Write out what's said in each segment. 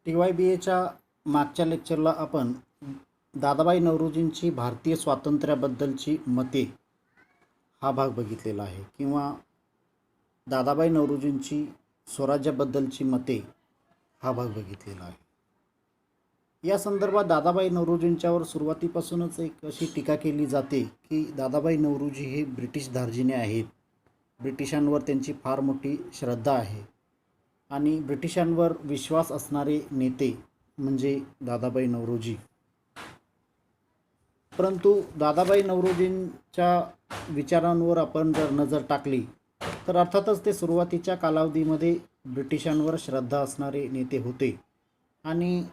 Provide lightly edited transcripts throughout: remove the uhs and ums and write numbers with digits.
TYBAच्या मागच्या लेक्चरला आपण दादाबाई नौरोजींची भारतीय स्वातंत्र्याबद्दलची मते हा भाग बघितलेला आहे किंवा दादाबाई नौरोजींची स्वराज्याबद्दलची मते हा भाग बघितलेला आहे. या संदर्भात दादाबाई नौरोजींच्यावर सुरुवातीपासूनच एक अशी टीका केली जाते की दादाबाई नौरोजी हे ब्रिटिश धार्जिणे आहेत. ब्रिटिशांवर त्यांची फार मोठी श्रद्धा आहे आणि ब्रिटिशांवर विश्वास असणारे नेते म्हणजे दादाबाई नौरोजी. परंतु दादाबाई नौरोजींच्या विचारांवर आपण जर नजर टाकली तर अर्थातच ते सुरुवातीच्या कालावधीमध्ये ब्रिटिशांवर श्रद्धा असणारे नेते होते आणि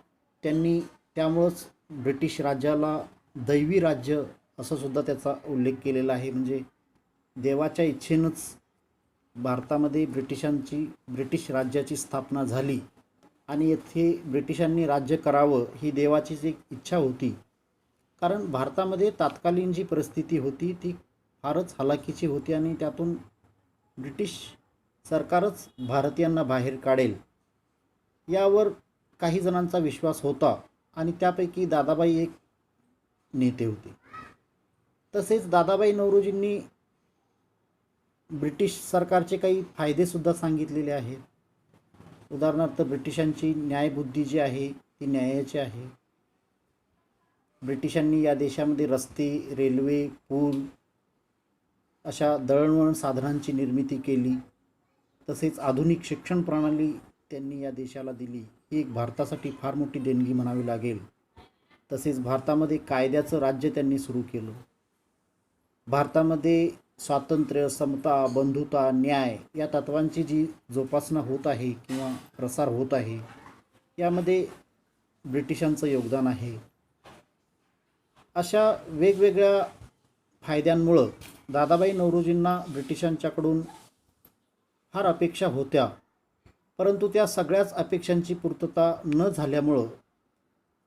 त्यांनी त्यामुळंच ब्रिटिश राज्याला दैवी राज्य असं सुद्धा त्याचा उल्लेख केलेला आहे. म्हणजे देवाच्या इच्छेनंच भारतामध्ये ब्रिटिश राज्याची स्थापना झाली आणि येथे ब्रिटिशांनी राज्य करावं ही देवाचीच एक इच्छा होती. कारण भारतामध्ये तात्कालीन जी परिस्थिती होती ती फारच हलाखीची होती आणि त्यातून ब्रिटिश सरकारच भारतीयांना बाहेर काढेल यावर काही जणांचा विश्वास होता आणि त्यापैकी दादाबाई एक नेते होते. तसेच दादाबाई नौरोजींनी ब्रिटिश सरकारचे काही फायदेसुद्धा सांगितलेले आहेत. उदाहरणार्थ ब्रिटिशांची न्यायबुद्धी जी आहे ती न्यायाची आहे. ब्रिटिशांनी या देशामध्ये रस्ते, रेल्वे, पूल अशा दळणवळण साधनांची निर्मिती केली. तसेच आधुनिक शिक्षण प्रणाली त्यांनी या देशाला दिली. ही एक भारतासाठी फार मोठी देणगी म्हणावी लागेल. तसेच भारतामध्ये कायद्याचं राज्य त्यांनी सुरू केलं. भारतामध्ये स्वातंत्र्य, समता, बंधुता, न्याय या तत्वांची जी जोपासना होत आहे किंवा प्रसार होत आहे यामध्ये ब्रिटिशांचं योगदान आहे. अशा वेगवेगळ्या फायद्यांमुळं दादाबाई नौरोजींना ब्रिटिशांच्याकडून फार अपेक्षा होत्या. परंतु त्या सगळ्याच अपेक्षांची पूर्तता न झाल्यामुळं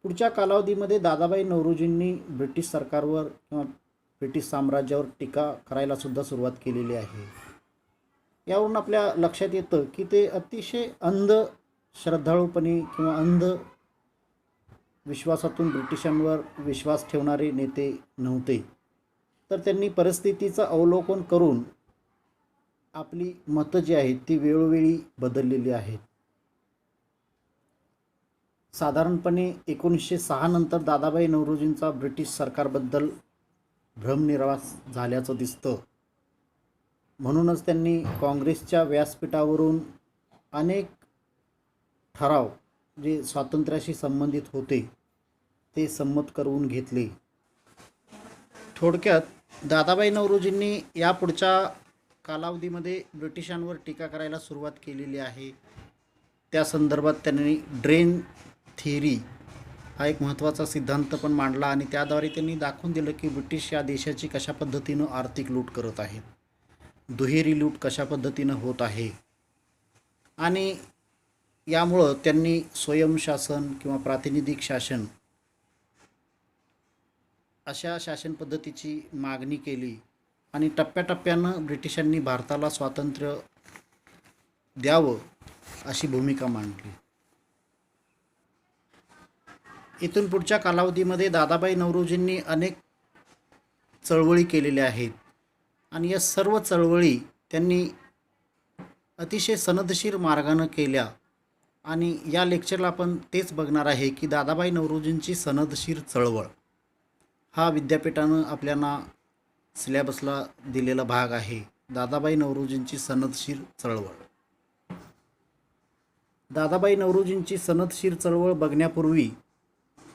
पुढच्या कालावधीमध्ये दादाबाई नौरोजींनी ब्रिटिश सरकारवर किंवा ब्रिटिश साम्राज्यावर टीका करायला सुद्धा सुरुवात केलेली आहे. यावरून आपल्या लक्षात येतं की ते अतिशय अंध श्रद्धाळूपणे किंवा अंध विश्वासातून ब्रिटिशांवर विश्वास ठेवणारे नेते नव्हते. तर त्यांनी परिस्थितीचं अवलोकन करून आपली मतं जी आहेत ती वेळोवेळी बदललेली आहेत. साधारणपणे 1906 नंतर दादाबाई नौरोजींचा ब्रिटिश सरकारबद्दल भ्रमनिरास झाल्याचं दिसतं. म्हणूनच त्यांनी काँग्रेसच्या व्यासपीठावरून अनेक ठराव जे स्वातंत्र्याशी संबंधित होते ते संमत करून घेतले. थोडक्यात दादाबाई नौरोजींनी यापुढच्या कालावधीमध्ये ब्रिटिशांवर टीका करायला सुरुवात केलेली आहे. त्या संदर्भात त्यांनी ड्रेन थिअरी हा एक महत्त्वाचा सिद्धांत पण मांडला आणि त्याद्वारे त्यांनी दाखवून दिलं की ब्रिटिश या देशाची कशा पद्धतीनं आर्थिक लूट करत आहेत, दुहेरी लूट कशा पद्धतीनं होत आहे आणि यामुळं त्यांनी स्वयंशासन किंवा प्रातिनिधिक शासन अशा शासन पद्धतीची मागणी केली आणि टप्प्याटप्प्यानं ब्रिटिशांनी भारताला स्वातंत्र्य द्यावं अशी भूमिका मांडली. इथून पुढच्या कालावधीमध्ये दादाबाई नौरोजींनी अनेक चळवळी केलेल्या आहेत आणि या सर्व चळवळी त्यांनी अतिशय सनदशीर मार्गानं केल्या आणि या लेक्चरला आपण तेच बघणार आहे की दादाबाई नौरोजींची सनदशीर चळवळ हा विद्यापीठानं आपल्याला सिलेबसला दिलेला भाग आहे. दादाबाई नौरोजींची सनदशीर चळवळ. दादाबाई नौरोजींची सनदशीर चळवळ बघण्यापूर्वी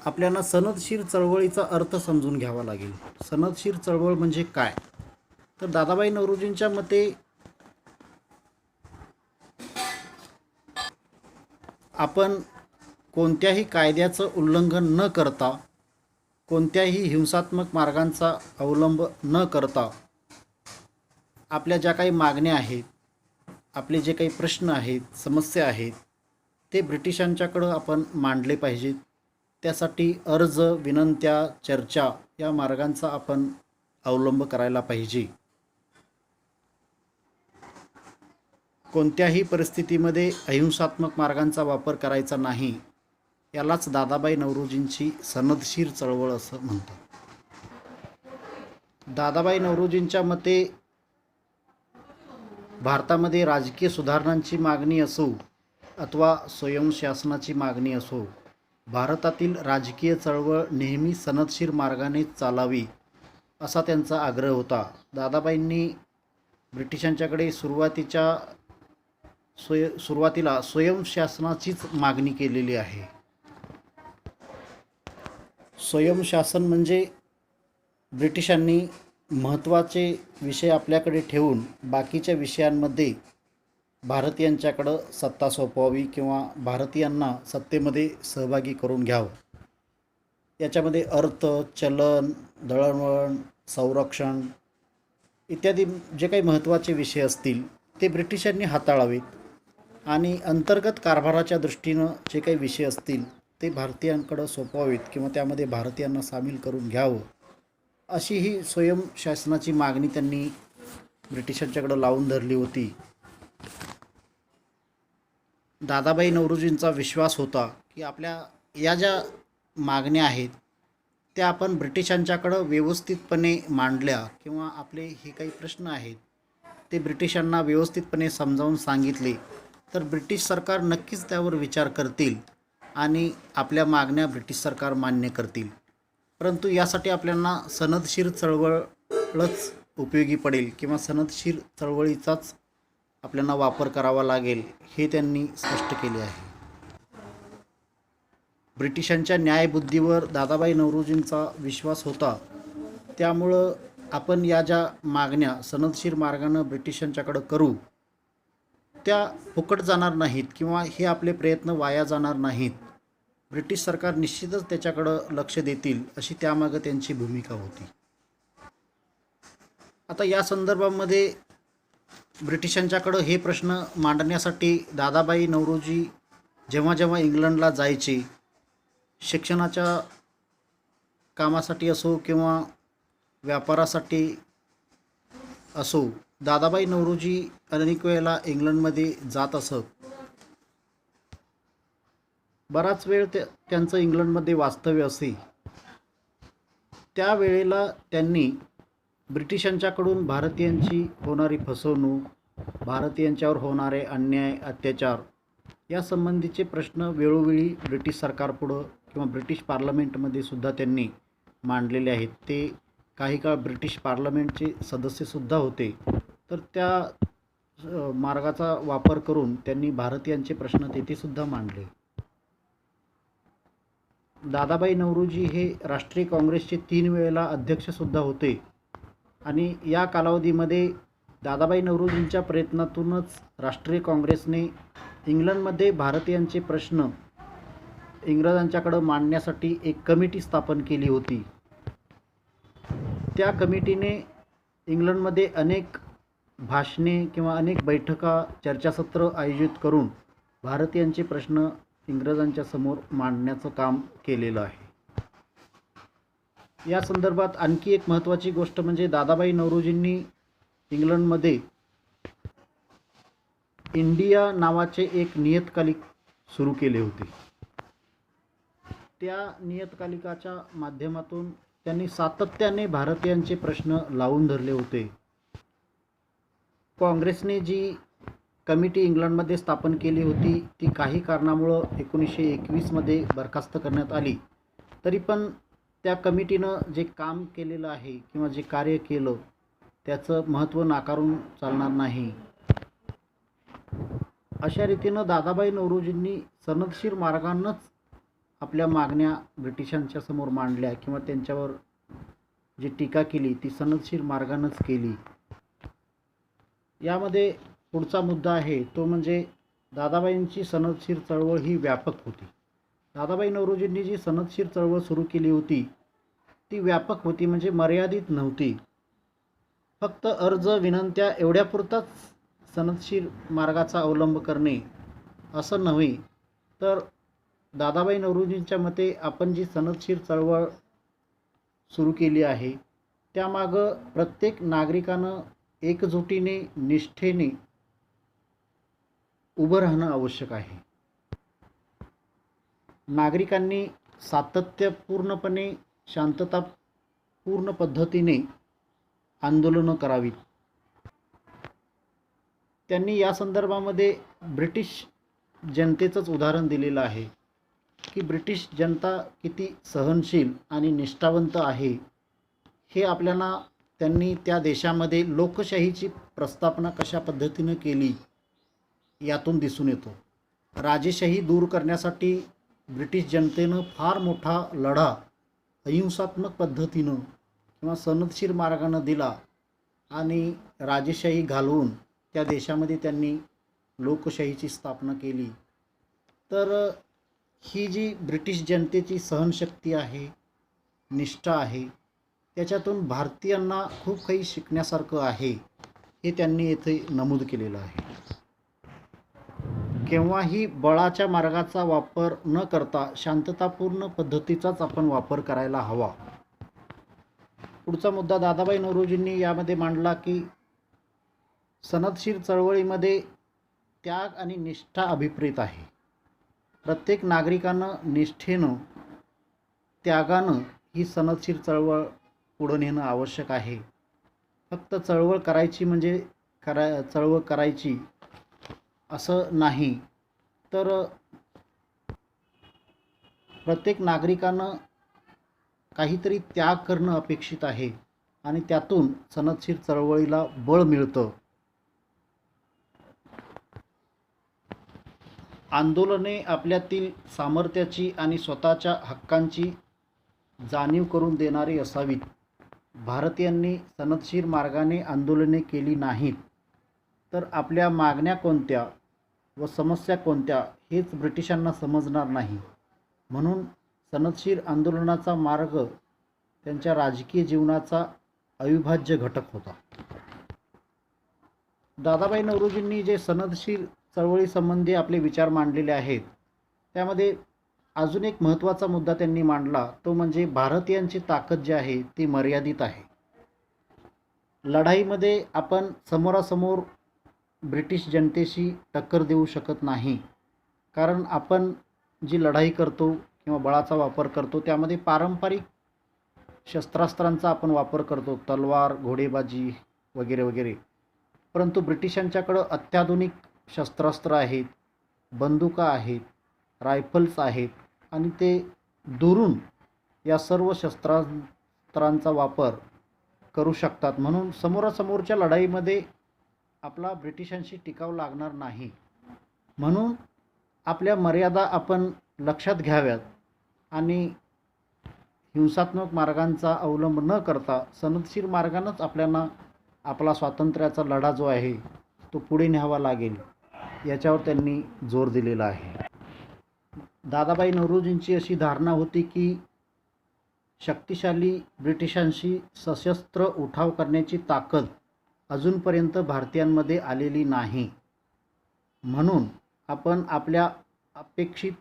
आपल्याला सनदशीर चळवळीचा अर्थ समजून घ्यावा लागेल. सनदशीर चळवळ म्हणजे काय? तर दादाबाई नौरोजींच्या मते आपण कोणत्याही कायद्याचं उल्लंघन न करता, कोणत्याही हिंसात्मक मार्गांचा अवलंब न करता आपल्या ज्या काही मागण्या आहेत, आपले जे काही प्रश्न आहेत, समस्या आहेत ते ब्रिटिशांच्याकडं आपण मांडले पाहिजेत. त्यासाठी अर्ज, विनंत्या, चर्चा या मार्गांचा आपण अवलंब करायला पाहिजे. कोणत्याही परिस्थितीमध्ये अहिंसात्मक मार्गांचा वापर करायचा नाही यालाच दादाबाई नौरोजींची सनदशीर चळवळ असं म्हणतात. दादाबाई नौरोजींच्या मते भारतामध्ये राजकीय सुधारणांची मागणी असो अथवा स्वयंशासनाची मागणी असो, भारतातील राजकीय चळवळ नेहमी सनदशीर मार्गाने चालावी असा त्यांचा आग्रह होता. दादाबाईंनी ब्रिटिशांच्याकडे सुरुवातीला स्वयंशासनाचीच मागणी केलेली आहे. स्वयंशासन म्हणजे ब्रिटिशांनी महत्त्वाचे विषय आपल्याकडे ठेवून बाकीच्या विषयांमध्ये भारतीयांच्याकडं सत्ता सोपवावी किंवा भारतीयांना सत्तेमध्ये सहभागी करून घ्यावं. याच्यामध्ये अर्थ, चलन, दळणवळण, संरक्षण इत्यादी जे काही महत्त्वाचे विषय असतील ते ब्रिटिशांनी हाताळावेत आणि अंतर्गत कारभाराच्या दृष्टीनं जे काही विषय असतील ते भारतीयांकडं सोपवावेत किंवा त्यामध्ये भारतीयांना सामील करून घ्यावं, अशी ही स्वयंशासनाची मागणी त्यांनी ब्रिटिशांच्याकडं लावून धरली होती. दादाबाई नौरोजींचा विश्वास होता की आपल्या या ज्या मागण्या आहेत त्या आपण ब्रिटिशांच्याकडं व्यवस्थितपणे मांडल्या किंवा आपले हे काही प्रश्न आहेत ते ब्रिटिशांना व्यवस्थितपणे समजावून सांगितले तर ब्रिटिश सरकार नक्कीच त्यावर विचार करतील आणि आपल्या मागण्या ब्रिटिश सरकार मान्य करतील. परंतु यासाठी आपल्याला सनदशीर चळवळच उपयोगी पडेल किंवा सनदशीर चळवळीचाच आपल्याला वापर करावा लागेल हे त्यांनी स्पष्ट केले आहे. ब्रिटिशांच्या न्यायबुद्धीवर दादाबाई नौरोजींचा विश्वास होता. त्यामुळं आपण या ज्या मागण्या सनदशीर मार्गानं ब्रिटिशांच्याकडं करू त्या फुकट जाणार नाहीत किंवा हे आपले प्रयत्न वाया जाणार नाहीत. ब्रिटिश सरकार निश्चितच त्याच्याकडं लक्ष देतील अशी त्यामागं त्यांची भूमिका होती. आता या संदर्भामध्ये ब्रिटिशांच्याकडं हे प्रश्न मांडण्यासाठी दादाबाई नौरोजी जेव्हा जेव्हा इंग्लंडला जायचे, शिक्षणाच्या कामासाठी असो किंवा व्यापारासाठी असो, दादाबाई नौरोजी अनेक वेळेला इंग्लंडमध्ये जात असत. बराच वेळ त्यांचं इंग्लंडमध्ये वास्तव्य असे. त्यावेळेला त्यांनी ब्रिटिशांच्याकडून भारतीयांची होणारी फसवणूक, भारतीयांच्यावर होणारे अन्याय, अत्याचार यासंबंधीचे प्रश्न वेळोवेळी ब्रिटिश सरकारपुढं किंवा ब्रिटिश पार्लमेंटमध्ये सुद्धा त्यांनी मांडलेले आहेत. ते काही काळ ब्रिटिश पार्लमेंटचे सदस्यसुद्धा होते. तर त्या मार्गाचा वापर करून त्यांनी भारतीयांचे प्रश्न तेथेसुद्धा मांडले. दादाबाई नौरोजी हे राष्ट्रीय काँग्रेसचे 3 वेळेला अध्यक्षसुद्धा होते आणि या कालावधीमध्ये दादाबाई नौरोजींच्या प्रयत्नातूनच राष्ट्रीय काँग्रेसने इंग्लंडमध्ये भारतीयांचे प्रश्न इंग्रजांच्याकडं मांडण्यासाठी एक कमिटी स्थापन केली होती. त्या कमिटीने इंग्लंडमध्ये अनेक भाषणे किंवा अनेक बैठका, चर्चासत्र आयोजित करून भारतीयांचे प्रश्न इंग्रजांच्या समोर मांडण्याचं काम केलेलं आहे. या संदर्भात आणखी एक महत्त्वाची गोष्ट म्हणजे दादाबाई नौरोजींनी इंग्लंडमध्ये इंडिया नावाचे एक नियतकालिक सुरू केले होते. त्या नियतकालिकाच्या माध्यमातून त्यांनी सातत्याने भारतीयांचे प्रश्न लावून धरले होते. काँग्रेसने जी कमिटी इंग्लंडमध्ये स्थापन केली होती ती काही कारणामुळं 1921मध्ये बरखास्त करण्यात आली. तरी पण त्या कमिटीनं जे काम केलेलं आहे किंवा जे कार्य केलं त्याचं महत्त्व नाकारून चालणार नाही. अशा रीतीनं दादाबाई नौरोजींनी सनदशीर मार्गानंच आपल्या मागण्या ब्रिटिशांच्या समोर मांडल्या किंवा त्यांच्यावर जी टीका केली ती सनदशीर मार्गानंच केली. यामध्ये पुढचा मुद्दा आहे तो म्हणजे दादाबाईंची सनदशीर चळवळ ही व्यापक होती. दादाबाई नौरोजींनी जी सनदशीर चळवळ सुरू केली होती ती व्यापक होती, म्हणजे मर्यादित नव्हती. फक्त अर्ज विनंत्या एवढ्यापुरताच सनदशीर मार्गाचा अवलंब करणे असं नव्हे, तर दादाबाई नौरोजींच्या मते आपण जी सनदशीर चळवळ सुरू केली आहे त्यामागं प्रत्येक नागरिकानं एकजुटीने, निष्ठेने उभं राहणं आवश्यक आहे. नागरिकांनी सातत्यपूर्णपणे शांततापूर्ण पद्धतीने आंदोलनं करावीत. त्यांनी या संदर्भामध्ये ब्रिटिश जनतेचंच उदाहरण दिलेलं आहे की ब्रिटिश जनता किती सहनशील आणि निष्ठावंत आहे हे आपल्याला त्यांनी त्या देशामध्ये लोकशाहीची प्रस्थापना कशा पद्धतीनं केली यातून दिसून येतो. राजेशाही दूर करण्यासाठी ब्रिटिश जनतेनं फार मोठा लढा अहिंसात्मक पद्धतीनं किंवा सनदशीर मार्गानं दिला आणि राजेशाही घालवून त्या देशामध्ये त्यांनी लोकशाहीची स्थापना केली. तर ही जी ब्रिटिश जनतेची सहनशक्ती आहे, निष्ठा आहे, त्याच्यातून भारतीयांना खूप काही शिकण्यासारखं आहे हे त्यांनी येथे नमूद केलेलं आहे. केव्हाही बळाच्या मार्गाचा वापर न करता शांततापूर्ण पद्धतीचाच आपण वापर करायला हवा. पुढचा मुद्दा दादाभाई नौरोजींनी यामध्ये मांडला की सनदशीर चळवळीमध्ये त्याग आणि निष्ठा अभिप्रेत आहे. प्रत्येक नागरिकानं निष्ठेनं, त्यागानं ही सनदशीर चळवळ पुढं नेणं आवश्यक आहे. फक्त चळवळ करायची म्हणजे चळवळ करायची असं नाही, तर प्रत्येक नागरिकानं काहीतरी त्याग करणं अपेक्षित आहे आणि त्यातून सनदशीर चळवळीला बळ मिळतं. आंदोलने आपल्यातील सामर्थ्याची आणि स्वतःच्या हक्कांची जाणीव करून देणारी असावीत. भारतीयांनी सनदशीर मार्गाने आंदोलने केली नाहीत तर आपल्या मागण्या कोणत्या व समस्या कोणत्या हेच ब्रिटिशांना समजणार नाही. म्हणून सनदशीर आंदोलनाचा मार्ग त्यांच्या राजकीय जीवनाचा अविभाज्य घटक होता. दादाभाई नौरोजींनी जे सनदशीर चळवळीसंबंधी आपले विचार मांडलेले आहेत त्यामध्ये अजून एक महत्त्वाचा मुद्दा त्यांनी मांडला, तो म्हणजे भारतीयांची ताकद जी आहे ती मर्यादित आहे. लढाईमध्ये आपण समोरासमोर ब्रिटिश जनतेशी टक्कर देऊ शकत नाही, कारण आपण जी लढाई करतो किंवा बळाचा वापर करतो त्यामध्ये पारंपरिक शस्त्रास्त्रांचा आपण वापर करतो, तलवार, घोडेबाजी वगैरे वगैरे. परंतु ब्रिटिशांच्याकडं अत्याधुनिक शस्त्रास्त्र आहेत, बंदुका आहेत, रायफल्स आहेत आणि ते दुरून या सर्व शस्त्रास्त्रांचा वापर करू शकतात. म्हणून समोरासमोरच्या लढाईमध्ये आपला ब्रिटिशांशी टिकाव लागणार नाही. म्हणून आपल्या मर्यादा आपण लक्षात घ्याव्यात आणि हिंसात्मक मार्गांचा अवलंब न करता सनदशीर मार्गानंच आपल्याला आपला स्वातंत्र्याचा लढा जो आहे तो पुढे न्यावा लागेल याच्यावर त्यांनी जोर दिलेला आहे. दादाभाई नौरोजींची अशी धारणा होती की शक्तिशाली ब्रिटिशांशी सशस्त्र उठाव करण्याची ताकद अजूनपर्यंत भारतीयांमध्ये आलेली नाही. म्हणून आपण आपल्या अपेक्षित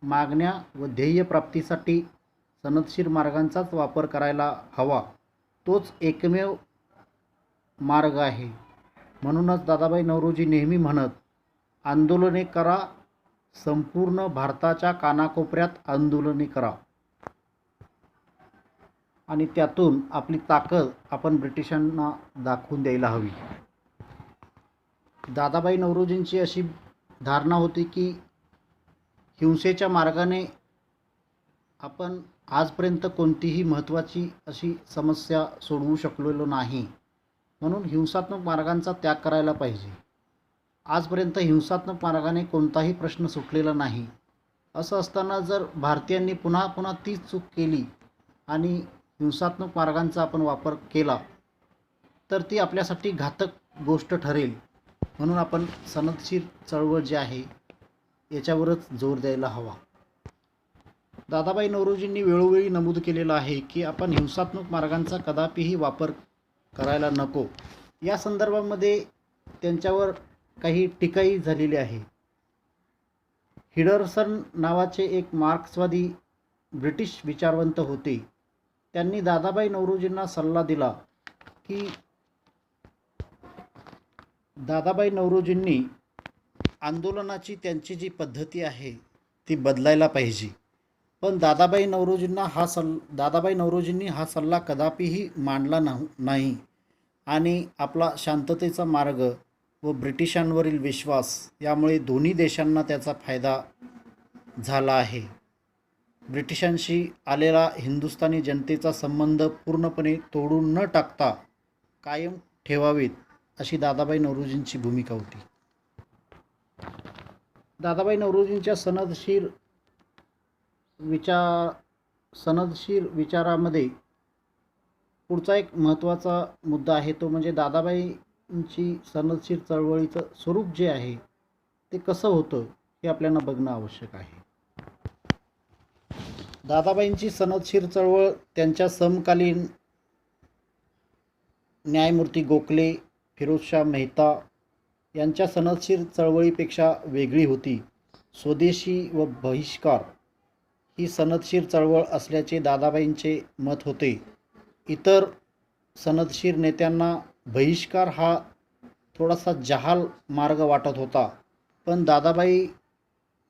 मागण्या व ध्येयप्राप्तीसाठी सनदशीर मार्गांचाच वापर करायला हवा. तोच एकमेव मार्ग आहे. म्हणूनच दादाभाई नौरोजी नेहमी म्हणत, आंदोलने करा, संपूर्ण भारताच्या कानाकोपऱ्यात आंदोलने करा आणि त्यातून आपली ताकद आपण ब्रिटिशांना दाखवून द्यायला हवी. दादाभाई नौरोजींची अशी धारणा होती की हिंसेच्या मार्गाने आपण आजपर्यंत कोणतीही महत्त्वाची अशी समस्या सोडवू शकलेलो नाही. म्हणून हिंसात्मक मार्गांचा त्याग करायला पाहिजे. आजपर्यंत हिंसात्मक मार्गाने कोणताही प्रश्न सुटलेला नाही. असं असताना जर भारतीयांनी पुन्हा पुन्हा तीच चूक केली आणि हिंसात्मक मार्गांचा आपण वापर केला तर ती आपल्यासाठी घातक गोष्ट ठरेल. म्हणून आपण सनदशीर चळवळ जी आहे याच्यावरच जोर द्यायला हवा. दादाभाई नौरोजींनी वेळोवेळी नमूद केलेलं आहे की आपण हिंसात्मक मार्गांचा कदापिही वापर करायला नको. या संदर्भामध्ये त्यांच्यावर काही टीकाही झालेली आहे. हिडरसन नावाचे एक मार्क्सवादी ब्रिटिश विचारवंत होते. त्यांनी दादाभाई नौरोजींना सल्ला दिला की दादाभाई नौरोजींनी आंदोलनाची त्यांची जी पद्धती आहे ती बदलायला पाहिजे. पण दादाबाई नौरोजींनी हा सल्ला कदापिही मांडला नाही आणि आपला शांततेचा मार्ग व ब्रिटिशांवरील विश्वास यामुळे दोन्ही देशांना त्याचा फायदा झाला आहे. ब्रिटिशांशी आलेला हिंदुस्थानी जनतेचा संबंध पूर्णपणे तोडून न टाकता कायम ठेवावेत अशी दादाबाई नौरोजींची भूमिका होती. दादाबाई नौरोजींच्या सनदशीर विचारामध्ये पुढचा एक महत्त्वाचा मुद्दा आहे, तो म्हणजे दादाबाईंची सनदशीर चळवळीचं स्वरूप जे आहे ते कसं होतं हे आपल्याला बघणं आवश्यक आहे. दादाबाईंची सनदशीर चळवळ त्यांच्या समकालीन न्यायमूर्ती गोखले, फिरोजशाह मेहता यांच्या सनदशीर चळवळीपेक्षा वेगळी होती. स्वदेशी व बहिष्कार ही सनदशीर चळवळ असल्याचे दादाबाईंचे मत होते. इतर सनदशीर नेत्यांना बहिष्कार हा थोडासा जहाल मार्ग वाटत होता, पण दादाबाई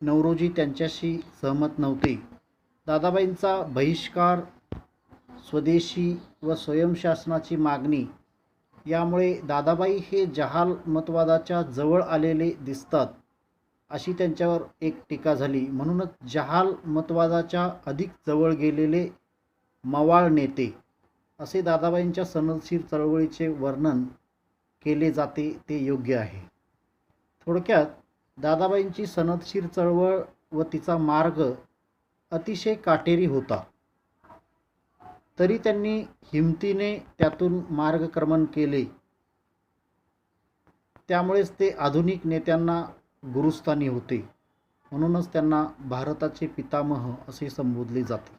नौरोजी त्यांच्याशी सहमत नव्हते. दादाबाईंचा बहिष्कार, स्वदेशी व स्वयंशासनाची मागणी यामुळे दादाबाई हे जहाल मतवादाच्या जवळ आलेले दिसतात अशी त्यांच्यावर एक टीका झाली. म्हणूनच जहाल मतवादाच्या अधिक जवळ गेलेले मवाळ नेते असे दादाबाईंच्या सनदशीर चळवळीचे वर्णन केले जाते ते योग्य आहे. थोडक्यात दादाबाईंची सनदशीर चळवळ व तिचा मार्ग अतिशय काटेरी होता, तरी त्यांनी हिमतीने त्यातून मार्गक्रमण केले. त्यामुळेच ते आधुनिक नेत्यांना गुरुस्थानी होते. म्हणूनच त्यांना भारताचे पितामह असे संबोधले जाते.